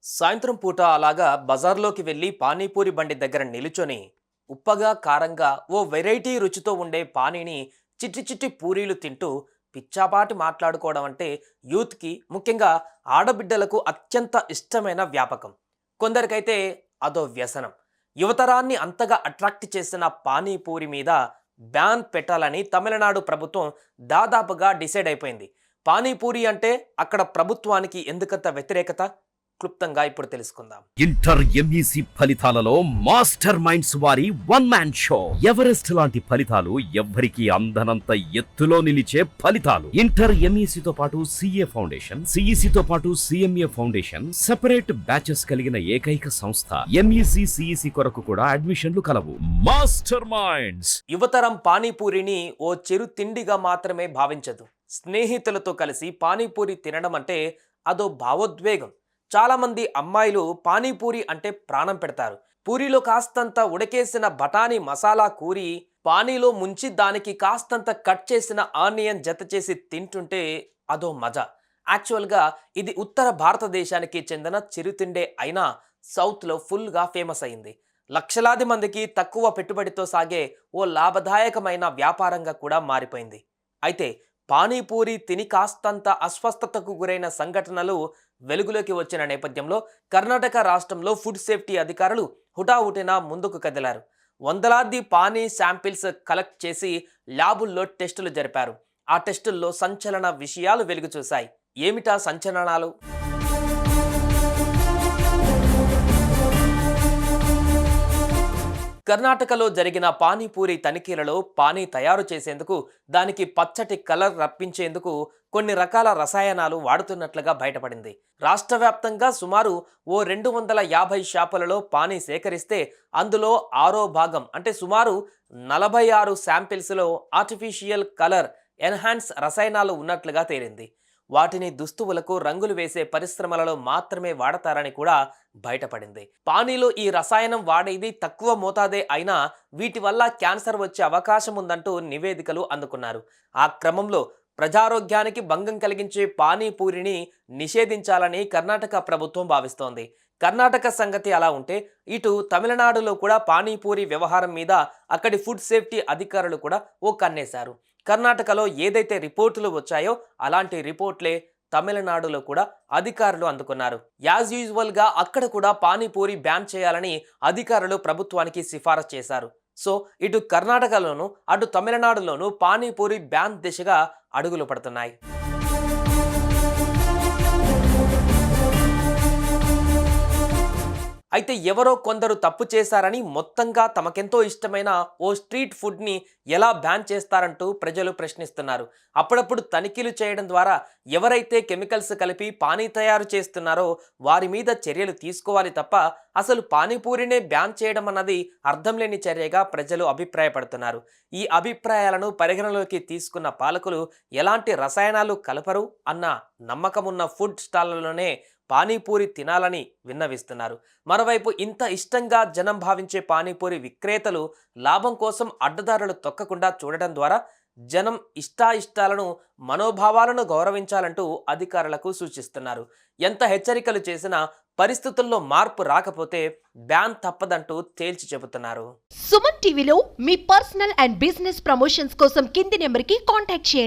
సాయంత్రం పూట అలాగా బజార్లోకి వెళ్ళి పానీపూరి బండి దగ్గర నిలుచొని ఉప్పగా కారంగా ఓ వెరైటీ రుచితో ఉండే పానీని చిట్టి చిట్టి పూరీలు తింటూ పిచ్చాపాటి మాట్లాడుకోవడం అంటే యూత్కి ముఖ్యంగా ఆడబిడ్డలకు అత్యంత ఇష్టమైన వ్యాపకం. కొందరికైతే అదో వ్యసనం. యువతరాన్ని అంతగా అట్రాక్ట్ చేసిన పానీపూరి మీద బ్యాన్ పెట్టాలని తమిళనాడు ప్రభుత్వం దాదాపుగా డిసైడ్ అయిపోయింది. పానీపూరి అంటే అక్కడ ప్రభుత్వానికి ఎందుకంత వ్యతిరేకత? క్లుప్తంగా ఇప్పుడు తెలుసుకుందాం. ఇంటర్ ఎంఈసి ఫలితాలలో మాస్టర్ మైండ్స్ వారి వన్ మ్యాన్ షో. ఎవరెస్ట్ లాంటి ఫలితాలు ఎవ్వరికి అందనంత ఎత్తులో నిలిచే ఫలితాలు. ఇంటర్ ఎంఈసితో పాటు సిఏ ఫౌండేషన్, సిఈసితో పాటు సిఎంఏ ఫౌండేషన్ సెపరేట్ బ్యాచెస్ కలిగిన ఏకైక సంస్థ. ఎంఈసి సిఈసి కొరకు కూడా అడ్మిషన్లు కలవు. Master minds. యువతరం పానీపూరిని ఓ చిరు తిండిగా మాత్రమే భావించదు. స్నేహితులతో కలిసి పానీపూరి తినడం అంటే అదో భావోద్వేగం. చాలా మంది అమ్మాయిలు పానీపూరి అంటే ప్రాణం పెడతారు. పూరిలో కాస్తంత ఉడకేసిన బఠానీ మసాలా కూరి పానీలో ముంచి దానికి కాస్తంత కట్ చేసిన ఆనియన్ జత చేసి తింటుంటే అదో మజా. యాక్చువల్గా ఇది ఉత్తర భారతదేశానికి చెందిన చిరుతిండే అయినా సౌత్లో ఫుల్గా ఫేమస్ అయింది. లక్షలాది మందికి తక్కువ పెట్టుబడితో సాగే ఓ లాభదాయకమైన వ్యాపారంగా కూడా మారిపోయింది. అయితే పానీపూరి తిని కాస్తంత అస్వస్థతకు గురైన సంఘటనలు వెలుగులోకి వచ్చిన నేపథ్యంలో కర్ణాటక రాష్ట్రంలో ఫుడ్ సేఫ్టీ అధికారులు హుటాహుటిన ముందుకు కదిలారు. వందలాది పానీ శాంపిల్స్ కలెక్ట్ చేసి ల్యాబుల్లో టెస్టులు జరిపారు. ఆ టెస్టుల్లో సంచలన విషయాలు వెలుగు చూశాయి. ఏమిటా సంచలనాలు? కర్ణాటకలో జరిగిన పానీపూరి తనిఖీలలో పానీ తయారు చేసేందుకు దానికి పచ్చటి కలర్ రప్పించేందుకు కొన్ని రకాల రసాయనాలు వాడుతున్నట్లుగా బయటపడింది. రాష్ట్ర వ్యాప్తంగా సుమారు ఓ 250 షాపులలో పానీ సేకరిస్తే అందులో 6వ భాగం అంటే సుమారు 46 శాంపిల్స్లో ఆర్టిఫిషియల్ కలర్ ఎన్హాన్స్ రసాయనాలు ఉన్నట్లుగా తేలింది. వాటిని దుస్తువులకు రంగులు వేసే పరిశ్రమలలో మాత్రమే వాడతారని కూడా బయటపడింది. పానీలో ఈ రసాయనం వాడేది తక్కువ మోతాదే అయినా వీటి వల్ల క్యాన్సర్ వచ్చే అవకాశం ఉందంటూ నివేదికలు అందుకున్నారు. ఆ క్రమంలో ప్రజారోగ్యానికి భంగం కలిగించే పానీపూరిని నిషేధించాలని కర్ణాటక ప్రభుత్వం భావిస్తోంది. కర్ణాటక సంగతి అలా ఉంటే ఇటు తమిళనాడులో కూడా పానీపూరి వ్యవహారం మీద అక్కడి ఫుడ్ సేఫ్టీ అధికారులు కూడా ఓ కన్నేశారు. కర్ణాటకలో ఏదైతే రిపోర్టులు వచ్చాయో అలాంటి రిపోర్ట్లే తమిళనాడులో కూడా అధికారులు అందుకున్నారు. యాజ్ యూజువల్ గా అక్కడ కూడా పానీపూరి బ్యాన్ చేయాలని అధికారులు ప్రభుత్వానికి సిఫారసు చేశారు. సో ఇటు కర్ణాటకలోను అటు తమిళనాడులోను పానీపూరి బ్యాన్ దిశగా అడుగులు పడుతున్నాయి. అయితే ఎవరో కొందరు తప్పు చేశారని మొత్తంగా తమకెంతో ఇష్టమైన ఓ స్ట్రీట్ ఫుడ్ని ఎలా బ్యాన్ చేస్తారంటూ ప్రజలు ప్రశ్నిస్తున్నారు. అప్పుడప్పుడు తనిఖీలు చేయడం ద్వారా ఎవరైతే కెమికల్స్ కలిపి పానీ తయారు చేస్తున్నారో వారి మీద చర్యలు తీసుకోవాలి తప్ప అసలు పానీపూరినే బ్యాన్ చేయడం అన్నది అర్థం లేని చర్యగా ప్రజలు అభిప్రాయపడుతున్నారు. ఈ అభిప్రాయాలను పరిగణలోకి తీసుకున్న పాలకులు ఎలాంటి రసాయనాలు కలపరు అన్న నమ్మకమున్న ఫుడ్ స్టాళ్లలోనే పానీపూరి తినాలని విన్నవిస్తున్నారు. మరోవైపు ఇంత ఇష్టంగా జనం భావించే పానీపూరి విక్రేతలు లాభం కోసం అడ్డదారులు తొక్కకుండా చూడడం ద్వారా జనం ఇష్టాయిష్టాలను మనోభావాలను గౌరవించాలంటూ అధికారులకు సూచిస్తున్నారు. ఎంత హెచ్చరికలు చేసినా పరిస్థితుల్లో మార్పు రాకపోతే బ్యాన్ తప్పదంటూ తేల్చి చెబుతున్నారు. సుమన్ టీవీలో మీ పర్సనల్ అండ్ బిజినెస్ ప్రమోషన్స్ కోసం కింది నెంబర్కి కాంటాక్ట్ చేయండి.